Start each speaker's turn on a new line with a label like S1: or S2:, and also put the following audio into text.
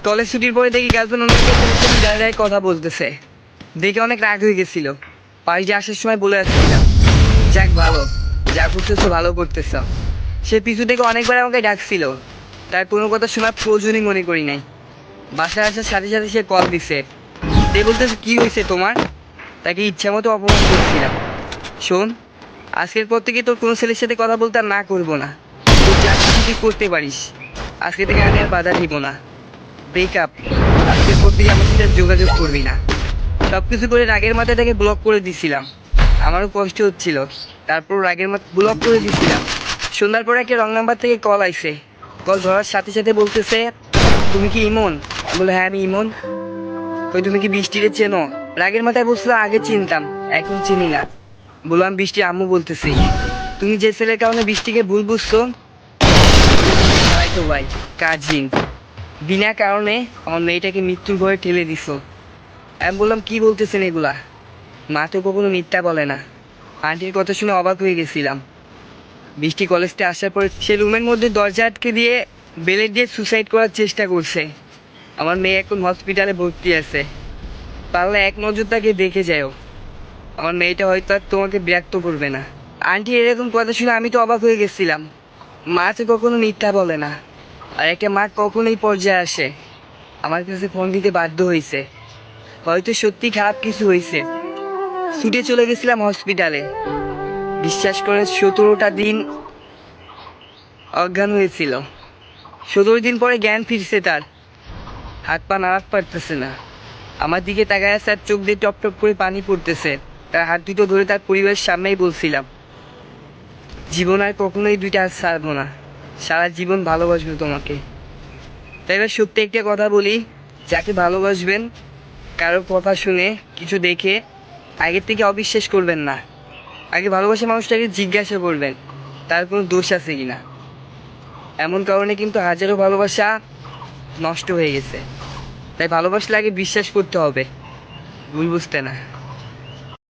S1: College ছুটির পরে দেখি গার্লফ্রেন্ড অন্য দাঁড়িয়ে কথা বলতেছে, দেখে অনেক রাগ হয়ে গেছিল। বাড়িতে আসার সময় বলে আসছিলাম, যাক ভালো, যা করতেছো ভালো করতেছ। সে পিছু থেকে অনেকবার আমাকে ডাকছিল, তার কোনো কথা শোনার প্রয়োজনই মনে করি নাই। বাসায় আসার সাথে সাথে সে কল দিছে, সে বলতেছে কী হয়েছে তোমার। তাকে ইচ্ছা মতো অপমান করছিলাম। শোন, আজকের পর থেকে তোর কোনো ছেলের সাথে কথা বলতে আর না করবো না। তুই যা কিছু তুই করতে পারিস, আজকে থেকে আমি আর বাধা দিব না। ব্রেকআপ, আজকের পর থেকে আমার সাথে যোগাযোগ করবি না। সব কিছু করে রাগের মাথায় তাকে ব্লক করে দিছিলাম। আমারও কষ্ট হচ্ছিল, তারপর রাগের মাথা ব্লক করে দিছিলাম। সন্ধ্যার পরে একটা রং নাম্বার থেকে কল আইছে। কল ধরার সাথে সাথে বলতেছে, তুমি কি ইমন? বলে হ্যাঁ আমি ইমন। কই তুমি কি বৃষ্টিরে চেনো? রাগের মাথায় বলছিল আগে চিনতাম, এখন চিনি না। বললাম বৃষ্টি আম্মু বলতেছি। তুমি যে ছেলের কারণে বৃষ্টিকে ভুল বুঝছো, তো ভাই কাজিন, বিনা কারণে আমার মেয়েটাকে মৃত্যুর ভয়ে ঠেলে দিছো। আমি বললাম কি বলতেছেন এগুলা? মা তো কখনো মিথ্যা বলে না। আন্টির কথা শুনে অবাক হয়ে গেছিলাম। বৃষ্টি কলেজতে আসার পরে সে রুমের মধ্যে দরজা আটকে দিয়ে বেলেট দিয়ে সুসাইড করার চেষ্টা করছে। আমার মেয়ে এখন হসপিটালে ভর্তি আছে। পারলে এক নজর তাকে দেখে যাও। আমার মেয়েটা হয়তো আর তোমাকে বিরক্ত করবে না। আন্টি এরকম কথা শুনে আমি তো অবাক হয়ে গেছিলাম। মা তো কখনো মিথ্যা বলে না, আর একটা মা কখনোই পর্যায়ে আসে। আমার কাছে ফোন দিতে বাধ্য হয়েছে, হয়তো সত্যি খারাপ কিছু হয়েছে। ছুটে চলে গেছিলাম হসপিটালে। বিশ্বাস করে 17টা দিন অজ্ঞান হয়েছিল। 17 দিন পরে জ্ঞান ফিরছে তার। হাত পা নাড়াতে পারতেছে না। আমার দিকে তাকায় আছে আর চোখ দিয়ে টপ টপ করে পানি পড়তেছে। তার হাত দুটো ধরে তার পরিবারের সামনেই বলছিলাম, জীবন আর কখনোই দুইটা হাত ছাড়বো না, সারা জীবন ভালোবাসবো তোমাকে। তাই এবার সত্যি একটা কথা বলি, যাকে ভালোবাসবেন কারোর কথা শুনে কিছু দেখে আগের থেকে অবিশ্বাস করবেন না। আগে ভালোবাসা মানুষটাকে জিজ্ঞাসা করবেন তার কোনো দোষ আছে কিনা। এমন কারণে কিন্তু হাজারো ভালোবাসা নষ্ট হয়ে গেছে। তাই ভালোবাসলে আগে বিশ্বাস করতে হবে, ভুল বুঝতে না।